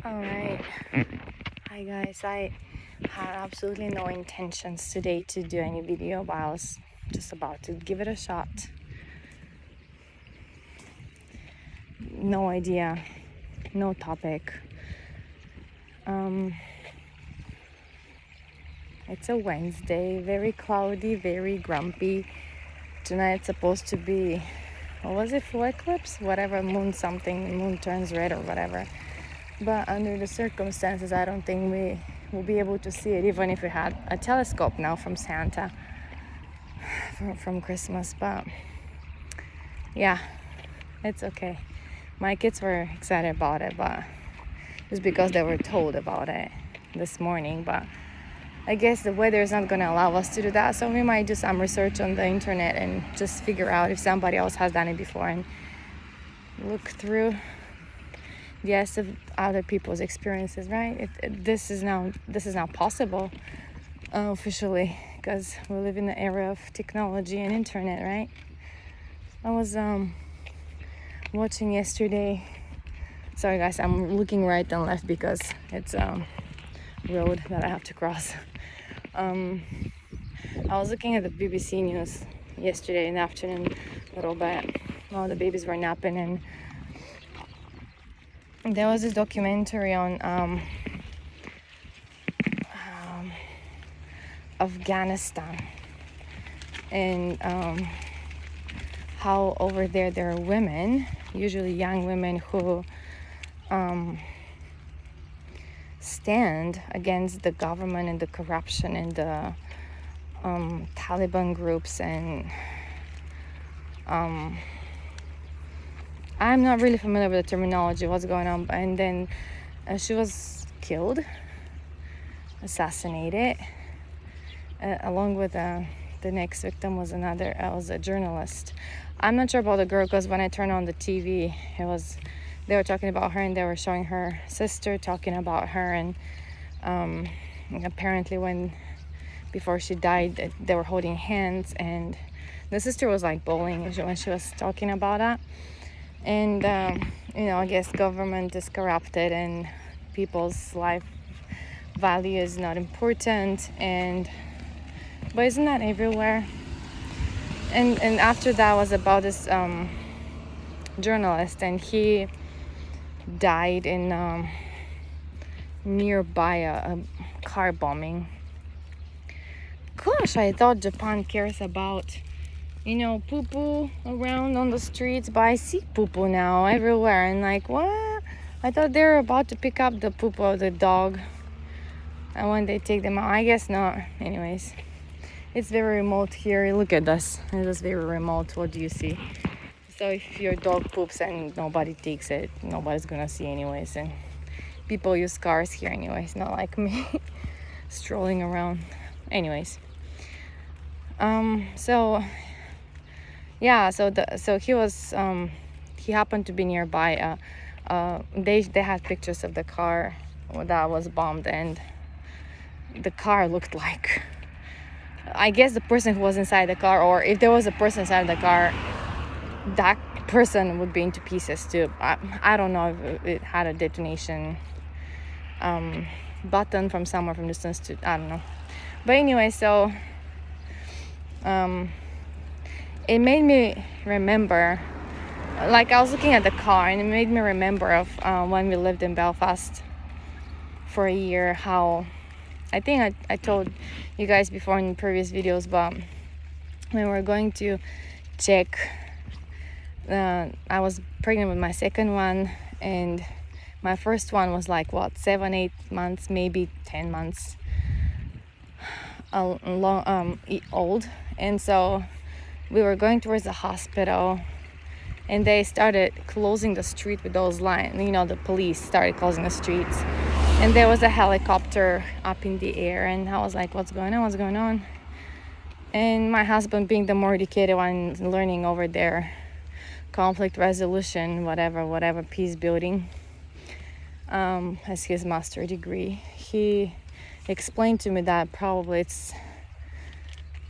Alright, hi guys. I had absolutely no intentions today to do any video, but I was just about to give it a shot. No idea, no topic. It's a Wednesday, very cloudy, very grumpy. Tonight's supposed to be, what was it, full eclipse? Whatever, moon something, moon turns red or whatever. But under the circumstances, I don't think we will be able to see it, even if we had a telescope now from Santa from Christmas. But yeah, it's okay. My kids were excited about it, but just because they were told about it this morning. But I guess the weather is not going to allow us to do that, so we might do some research on the internet and just figure out if somebody else has done it before and look through of other people's experiences, right? This is now possible officially, because we live in the era of technology and internet, right? I was watching yesterday. Sorry guys, I'm looking right and left because it's road that I have to cross. I was looking at the BBC News yesterday in the afternoon a little bit while the babies were napping, and there was this documentary on Afghanistan and how over there are women, usually young women, who stand against the government and the corruption and the Taliban groups. And I'm not really familiar with the terminology, what's going on. And then she was killed, assassinated, along with the next victim was a journalist. I'm not sure about the girl, because when I turned on the TV, they were talking about her, and they were showing her sister talking about her, and apparently before she died, they were holding hands, and the sister was like bawling when she was talking about that. And I guess government is corrupted and people's life value is not important, but isn't that everywhere? And after that was about this journalist, and he died in nearby a car bombing. Gosh, I thought Japan cares about poo-poo around on the streets, but I see poo-poo now everywhere, and like, what? I thought they were about to pick up the poo-poo of the dog, and when they take them out, I guess not. Anyways, it's very remote here. Look at this. It is very remote. What do you see? So if your dog poops and nobody takes it, nobody's gonna see anyways. And people use cars here anyways, not like me strolling around. Anyways, so he was he happened to be nearby. They had pictures of the car that was bombed, and the car looked like, I guess, the person who was inside the car, or if there was a person inside the car, that person would be into pieces too. I don't know if it had a detonation button from somewhere from distance to, I don't know. But anyway, so it made me remember, like, I was looking at the car, and it made me remember of when we lived in Belfast for a year, how I think I told you guys before in previous videos, but when we were going to check, I was pregnant with my second one, and my first one was like 7-8 months, maybe 10 months old. And so we were going towards the hospital, and they started closing the street with those lines. The police started closing the streets, and there was a helicopter up in the air, and I was like, what's going on? And my husband, being the more educated one, learning over there conflict resolution, whatever, peace building, has his master's degree, he explained to me that probably it's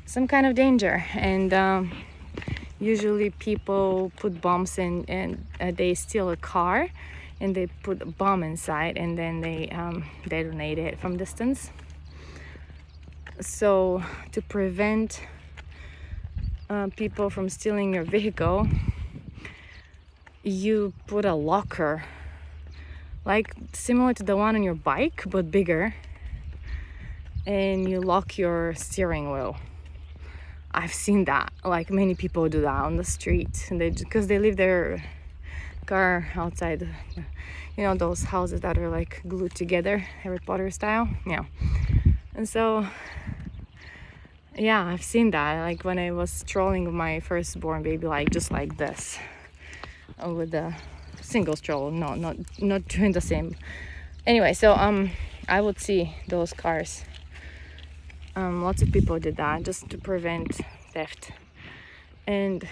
some kind of danger, and usually people put bombs in, and they steal a car and they put a bomb inside, and then they detonate it from distance. So to prevent people from stealing your vehicle, you put a locker, like similar to the one on your bike but bigger, and you lock your steering wheel. I've seen that, like many people do that on the street, and because they leave their car outside, you know, those houses that are like glued together, Harry Potter style. Yeah. And so yeah, I've seen that, like when I was strolling with my firstborn baby, like just like this, with the single stroll, not doing the same. Anyway, so I would see those cars. Lots of people did that just to prevent theft. And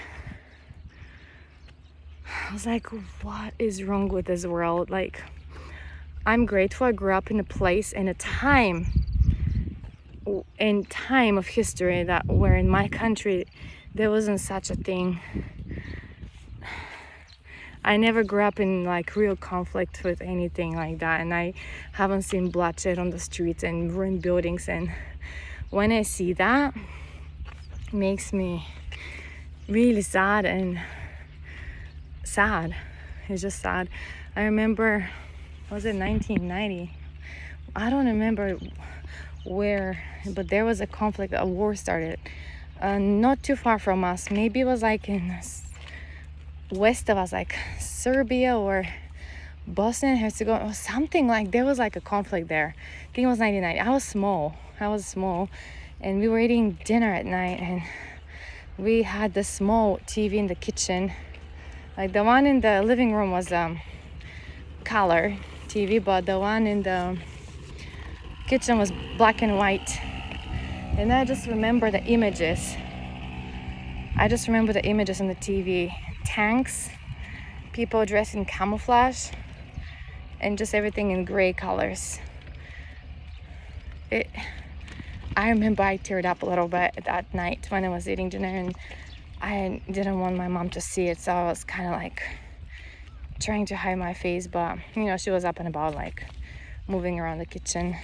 I was like, what is wrong with this world? Like, I'm grateful I grew up in a place and a time of history that where in my country there wasn't such a thing. I never grew up in like real conflict with anything like that, and I haven't seen bloodshed on the streets and ruined buildings. And when I see that, it makes me really sad. It's just sad. I remember, was it 1990? I don't remember where, but there was a conflict, a war started not too far from us. Maybe it was like in west of us, like Serbia or Bosnia and Herzegovina or something. Like there was like a conflict there. I think it was 1990. I was small and we were eating dinner at night, and we had the small TV in the kitchen. Like the one in the living room was color TV, but the one in the kitchen was black and white. And I just remember the images. on the TV. Tanks, people dressed in camouflage, and just everything in gray colors. I remember I teared up a little bit that night when I was eating dinner, and I didn't want my mom to see it, so I was kind of like trying to hide my face, but you know, she was up and about, like moving around the kitchen.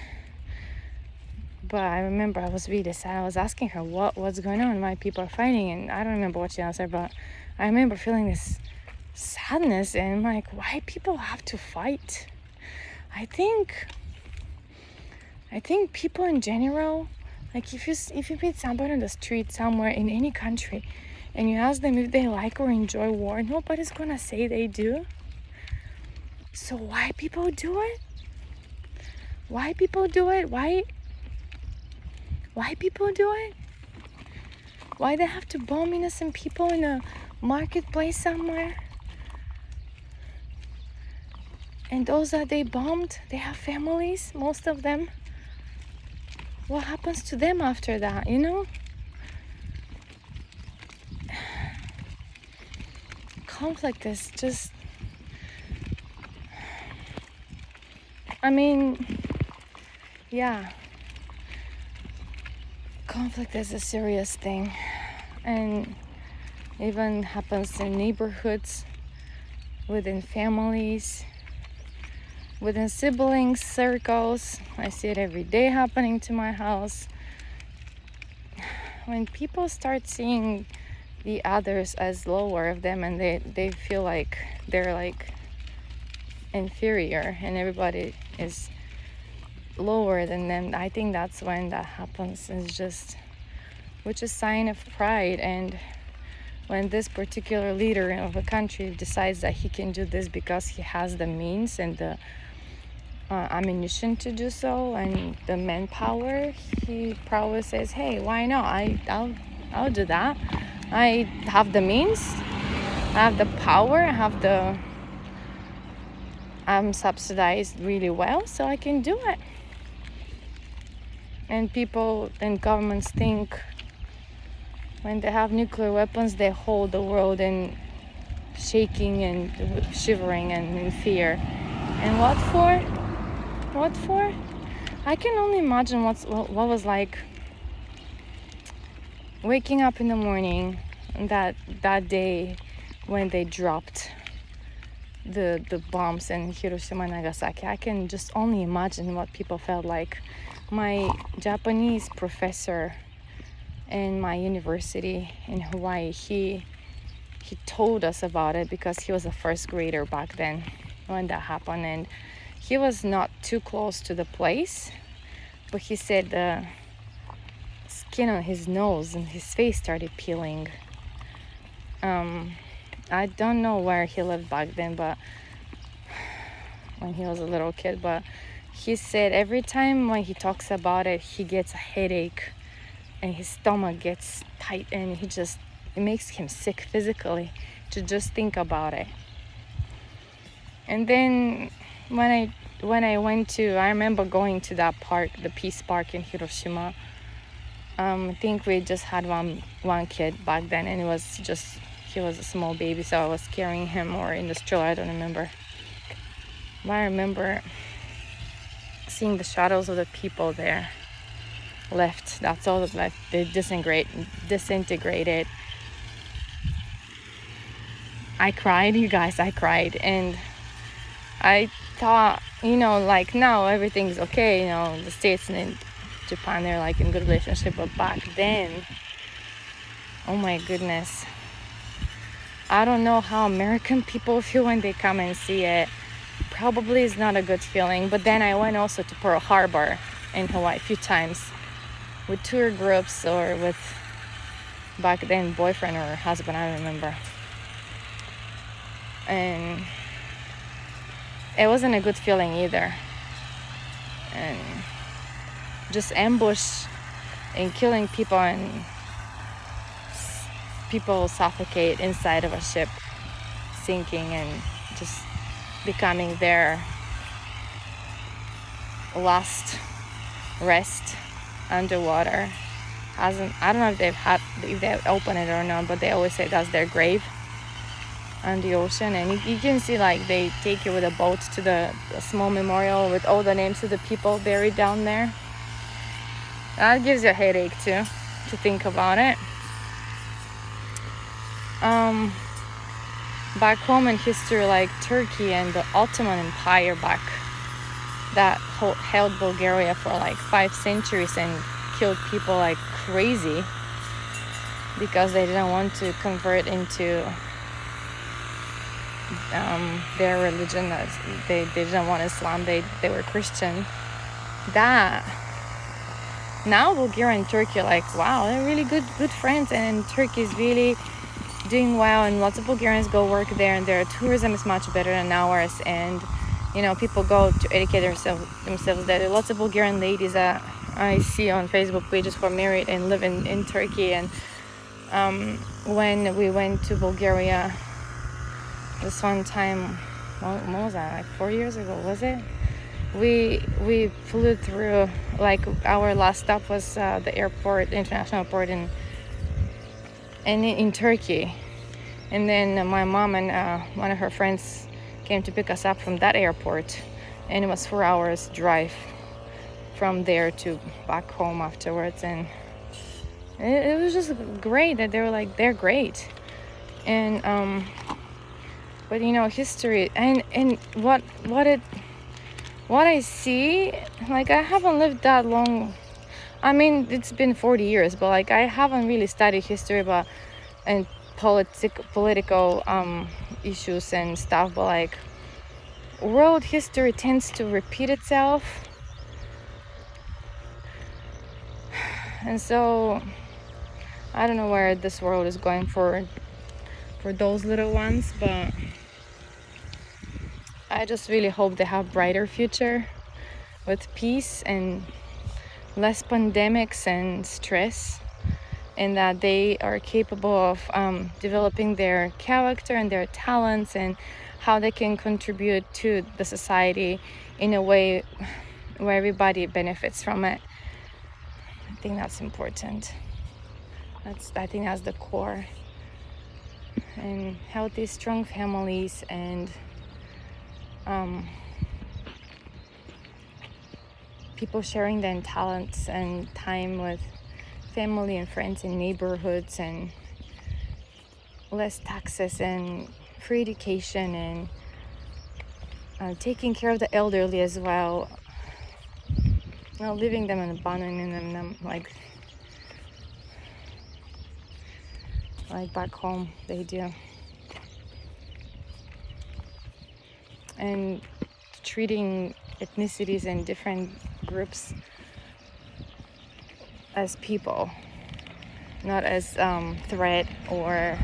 But I remember I was really sad. I was asking her what's going on, why people are fighting, and I don't remember what she answered, but I remember feeling this sadness, and I'm like, why people have to fight? I think people in general, like if you meet somebody on the street somewhere in any country and you ask them if they like or enjoy war, nobody's gonna say they do. So why people do it? Why people do it? Why people do it? Why they have to bomb innocent people in a marketplace somewhere? And those that they bombed, they have families, most of them. What happens to them after that, you know? Conflict is just, I mean, yeah. Conflict is a serious thing, and even happens in neighborhoods, within families, within siblings, circles. I see it every day happening to my house. When people start seeing the others as lower of them, and they feel like they're like inferior and everybody is lower than them, I think that's when that happens. It's just, which is a sign of pride. And when this particular leader of a country decides that he can do this because he has the means and the ammunition to do so and the manpower, he probably says, hey, why not? I'll do that. I have the means, I have the power, I'm subsidized really well, so I can do it. And people and governments think when they have nuclear weapons, they hold the world in shaking and shivering and in fear. And what for? What for? I can only imagine what was like waking up in the morning that day when they dropped the bombs in Hiroshima and Nagasaki. I can just only imagine what people felt like. My Japanese professor in my university in Hawaii, he told us about it because he was a first grader back then when that happened, and he was not too close to the place, but he said the skin on his nose and his face started peeling. I don't know where he lived back then, but when he was a little kid, but he said every time when he talks about it, he gets a headache and his stomach gets tight, and it makes him sick physically to just think about it. And then when I remember going to that park, the Peace Park in Hiroshima. I think we just had one kid back then, and he was a small baby, so I was carrying him or in the stroller, I don't remember. But I remember seeing the shadows of the people there left. That's all that left. They disintegrated. I cried, you guys, and I thought, like now everything's okay, the States and Japan, they're like in good relationship, but back then, oh my goodness, I don't know how American people feel when they come and see it. Probably is not a good feeling. But then I went also to Pearl Harbor in Hawaii a few times with tour groups or with back then boyfriend or husband, I don't remember. And it wasn't a good feeling either. And just ambush and killing people, and people suffocate inside of a ship sinking and just becoming their last rest underwater. I don't know if they've opened it or not, but they always say that's their grave on the ocean. And you can see like they take you with a boat to the small memorial with all the names of the people buried down there. That gives you a headache too, to think about it. Back home in history, like Turkey and the Ottoman Empire that held Bulgaria for like 5 centuries and killed people like crazy because they didn't want to convert into their religion. They didn't want Islam. They were Christian. That now Bulgaria and Turkey are like, wow, they're really good friends, and Turkey is really doing well, and lots of Bulgarians go work there, and their tourism is much better than ours, and people go to educate themselves there. Lots of Bulgarian ladies that I see on Facebook pages who are married and live in Turkey. And when we went to Bulgaria this one time, what was that, like 4 years ago, was it? We flew through, like our last stop was the international airport in Turkey, and then my mom and one of her friends came to pick us up from that airport, and it was 4 hours drive from there to back home afterwards. And it was just great that they were like, they're great. And but history and what I see, like I haven't lived that long. I mean, it's been 40 years, but like I haven't really studied history and political issues and stuff, but like world history tends to repeat itself. And so I don't know where this world is going for those little ones, but I just really hope they have a brighter future with peace and less pandemics and stress, and that they are capable of developing their character and their talents and how they can contribute to the society in a way where everybody benefits from it. I think that's important. I think that's the core. And healthy, strong families, and people sharing their talents and time with family and friends in neighborhoods, and less taxes and free education, and taking care of the elderly as well, not leaving them and abandoning them like back home they do, and treating ethnicities and different groups as people, not as threat or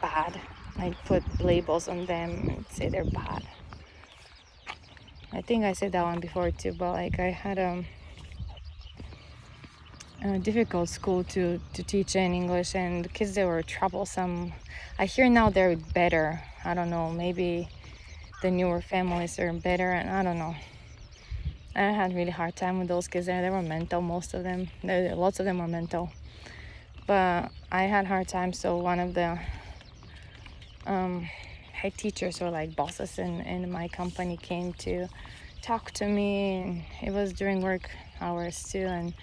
bad, like put labels on them and say they're bad. I think I said that one before too, but like I had a difficult school to teach in English, and the kids, they were troublesome. I hear now they're better. I don't know, maybe the newer families are better, and I don't know. I had a really hard time with those kids there. They were mental, most of them. Lots of them were mental. But I had a hard time, so one of the head teachers or like bosses in my company came to talk to me, and it was during work hours too, and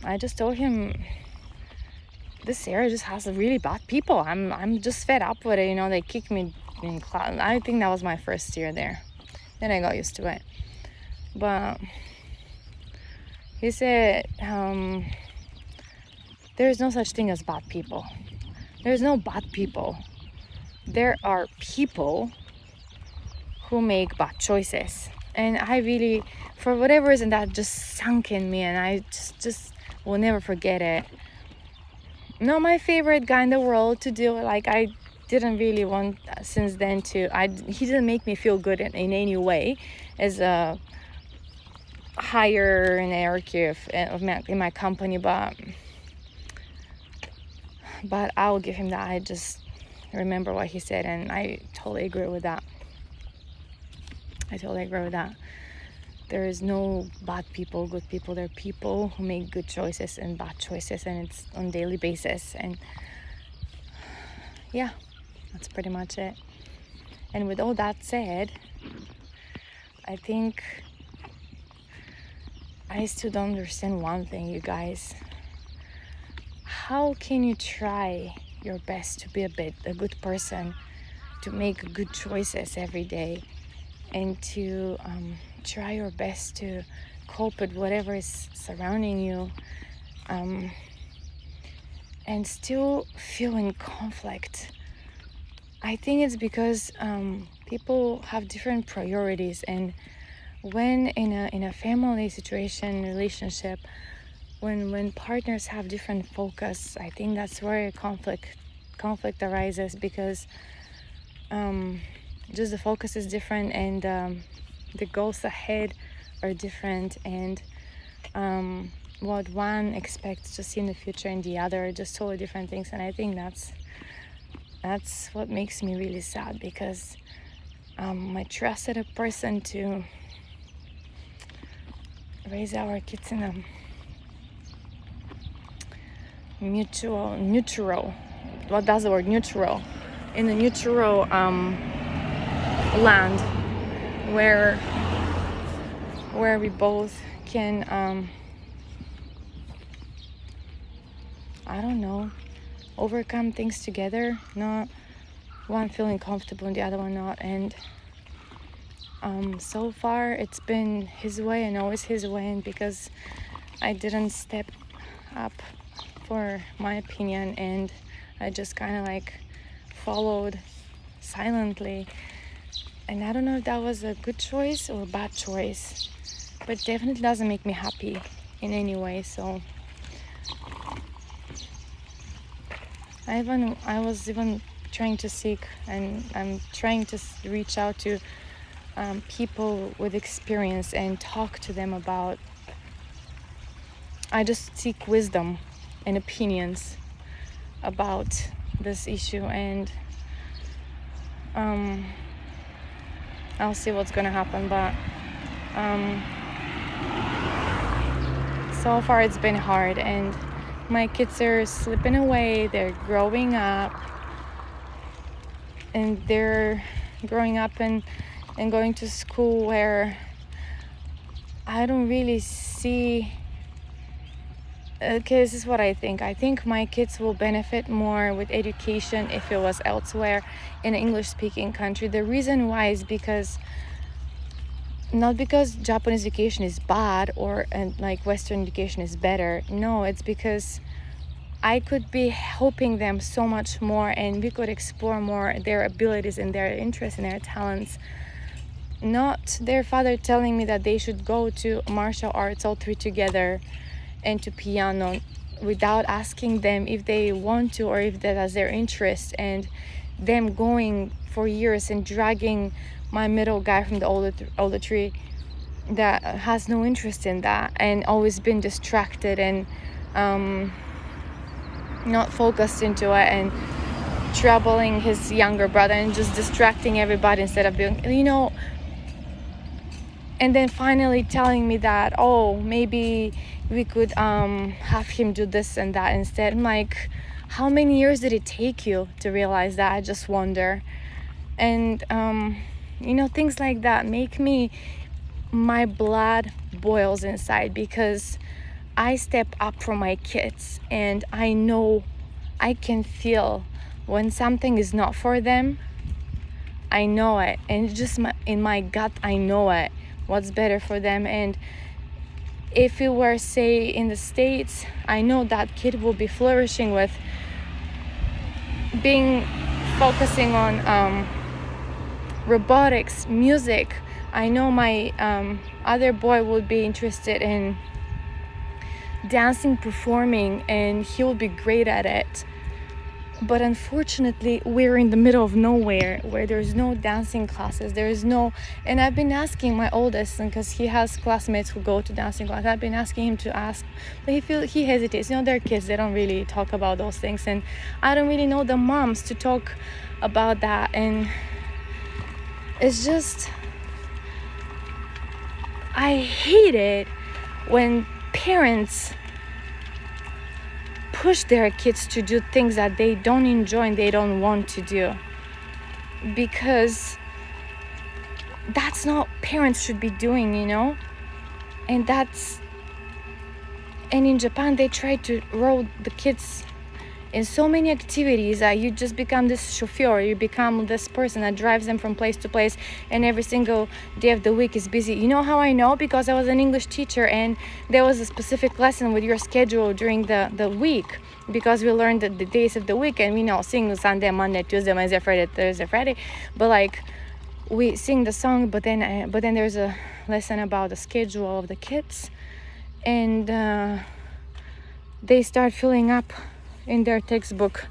I just told him, this area just has really bad people. I'm just fed up with it, you know. They kicked me in class. I think that was my first year there. Then I got used to it. But he said, there's no such thing as bad people. There's no bad people. There are people who make bad choices. And I really, for whatever reason, that just sunk in me, and I just will never forget it. Not my favorite guy in the world to do. Like, I didn't really want since then to, he didn't make me feel good in any way as a higher in the hierarchy in my company, but I will give him that. I just remember what he said, and I totally agree with that. There is no bad people, good people. There are people who make good choices and bad choices, and it's on a daily basis. And yeah, that's pretty much it. And with all that said, I think I still don't understand one thing, you guys. How can you try your best to be a good person, to make good choices every day, and to try your best to cope with whatever is surrounding you, and still feel in conflict? I think it's because people have different priorities, and when in a family situation, relationship, when partners have different focus, I think that's where conflict arises, because just the focus is different, and the goals ahead are different, and what one expects to see in the future and the other are just totally different things. And I think that's what makes me really sad, because I trusted a person to raise our kids in a neutral, what does the word neutral, in a neutral land where we both can I don't know, overcome things together, not one feeling comfortable and the other one not. And so far it's been his way, and always his way, and because I didn't step up for my opinion, and I just kind of like followed silently. And I don't know if that was a good choice or a bad choice, but definitely doesn't make me happy in any way. So I was even trying to seek, and I'm trying to reach out to people with experience and talk to them about, I just seek wisdom and opinions about this issue, and I'll see what's gonna happen. But so far it's been hard, and my kids are slipping away. They're growing up, and they're growing up and going to school where I don't really see Okay, this is what I think. I think my kids will benefit more with education if it was elsewhere in an English-speaking country. The reason why is because not because Japanese education is bad or and like Western education is better. No, it's because I could be helping them so much more, and we could explore more their abilities and their interests and their talents. Not their father telling me that they should go to martial arts all three together and to piano without asking them if they want to or if that's their interest, and them going for years and dragging my middle guy from the older tree that has no interest in that and always been distracted and not focused into it, and troubling his younger brother and just distracting everybody instead of being, and then finally telling me that, oh, maybe we could have him do this and that instead. I'm like, how many years did it take you to realize that? I just wonder. And things like that make me, my blood boils inside, because I step up for my kids and I know, I can feel when something is not for them. I know it, and just in my gut I know it, what's better for them. And if it were, say, in the States, I know that kid will be flourishing with focusing on robotics, music. I know my other boy would be interested in dancing, performing, and he will be great at it. But unfortunately, we're in the middle of nowhere where there's no dancing classes. There's no, and I've been asking my oldest, because he has classmates who go to dancing class. I've been asking him to ask, but he hesitates. They're kids. They don't really talk about those things, and I don't really know the moms to talk about that. And it's just, I hate it when parents push their kids to do things that they don't enjoy and they don't want to do, because that's not parents should be doing, and in Japan they try to roll the kids in so many activities that you just become this chauffeur, you become this person that drives them from place to place, and every single day of the week is busy. You know how I know? Because I was an English teacher, and there was a specific lesson with your schedule during the week, because we learned the days of the week, and we sing Sunday, Monday, Tuesday, Wednesday, Friday, Thursday, Friday, but like we sing the song, but then there's a lesson about the schedule of the kids, and they start filling up in their textbook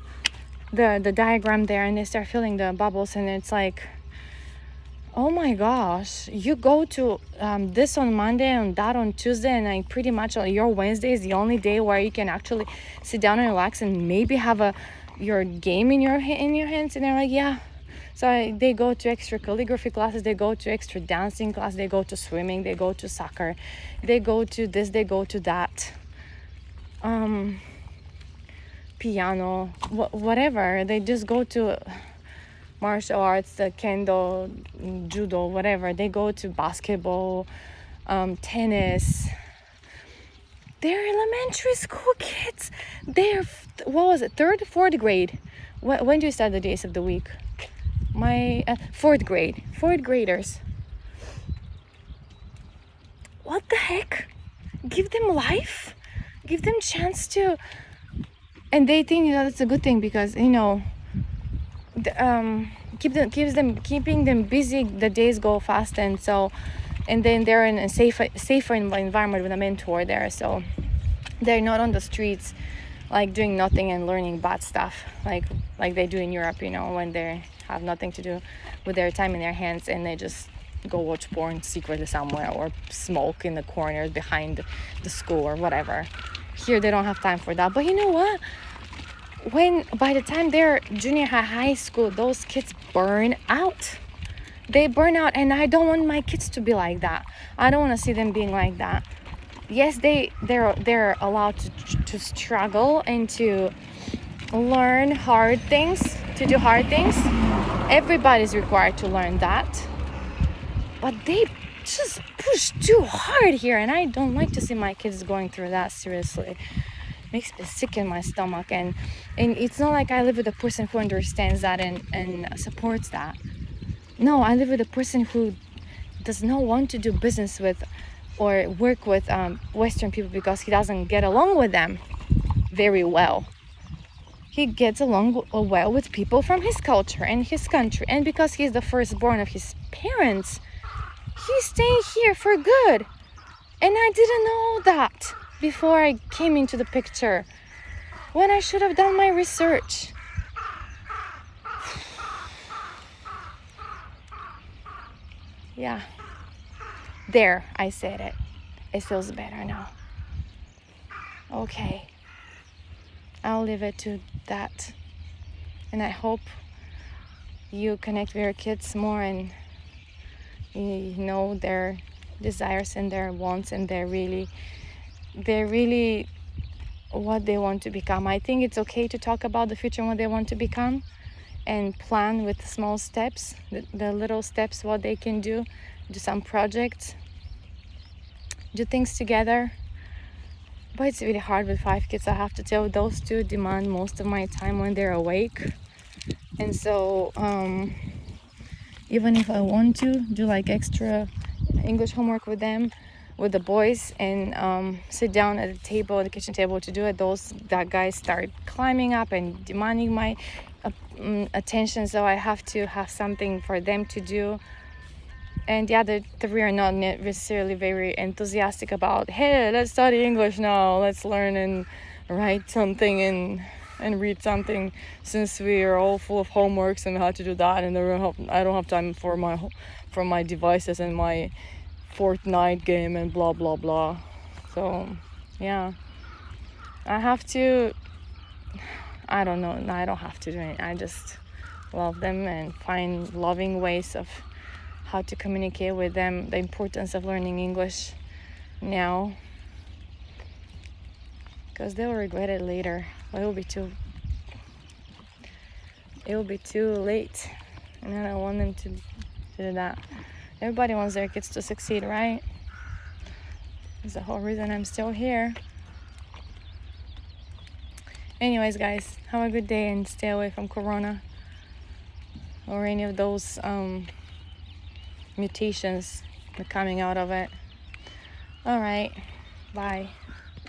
the diagram there, and they start filling the bubbles, and it's like, oh my gosh, you go to this on Monday and that on Tuesday, and like pretty much your Wednesday is the only day where you can actually sit down and relax and maybe have your game in your hands. And they're like, yeah. So they go to extra calligraphy classes, they go to extra dancing class, they go to swimming, they go to soccer, they go to this, they go to that, piano, whatever. They just go to martial arts, the kendo, judo, whatever. They go to basketball, tennis. They're elementary school kids. They're, what was it, 3rd, 4th grade? When do you start the days of the week? My 4th graders. What the heck? Give them life, give them chance to, and they think that's a good thing, because keeping them busy, the days go fast, and then they're in a safer environment with a mentor there, so they're not on the streets like doing nothing and learning bad stuff like they do in Europe, when they have nothing to do with their time in their hands, and they just go watch porn secretly somewhere or smoke in the corners behind the school or whatever. Here they don't have time for that. But you know what? By the time they're junior high school, those kids burn out. They burn out, and I don't want my kids to be like that. I don't want to see them being like that. Yes, they're allowed to struggle and to learn hard things, to do hard things. Everybody's required to learn that. But they just push too hard here, and I don't like to see my kids going through that, seriously. makes me sick in my stomach. And it's not like I live with a person who understands that and supports that. No, I live with a person who does not want to do business with or work with Western people because he doesn't get along with them very well. He gets along well with people from his culture and his country, and because he's the firstborn of his parents, he's staying here for good. And I didn't know that before I came into the picture, when I should have done my research. Yeah, there, I said it. It feels better now. Okay, I'll leave it to that. And I hope you connect with your kids more and you know their desires and their wants, and they're really what they want to become. I think it's okay to talk about the future and what they want to become, and plan with small steps, the little steps, what they can do some projects, do things together. But it's really hard with 5 kids. I have to tell, those 2 demand most of my time when they're awake. And so even if I want to do like extra English homework with them, with the boys, and sit down at the table, the kitchen table to do it, that guys start climbing up and demanding my attention. So I have to have something for them to do. And yeah, the 3 are not necessarily very enthusiastic about, hey, let's study English now, let's learn and write something and read something, since we are all full of homeworks and how to do that, and I don't have time for my devices and my Fortnite game and blah blah blah. So yeah, I have to, I don't know, no, I don't have to do it. I just love them and find loving ways of how to communicate with them, the importance of learning English now, because they'll regret it later. It will be too late, and I don't want them to do that. Everybody wants their kids to succeed, right? That's the whole reason I'm still here. Anyways, guys, have a good day and stay away from Corona or any of those mutations coming out of it. All right, bye.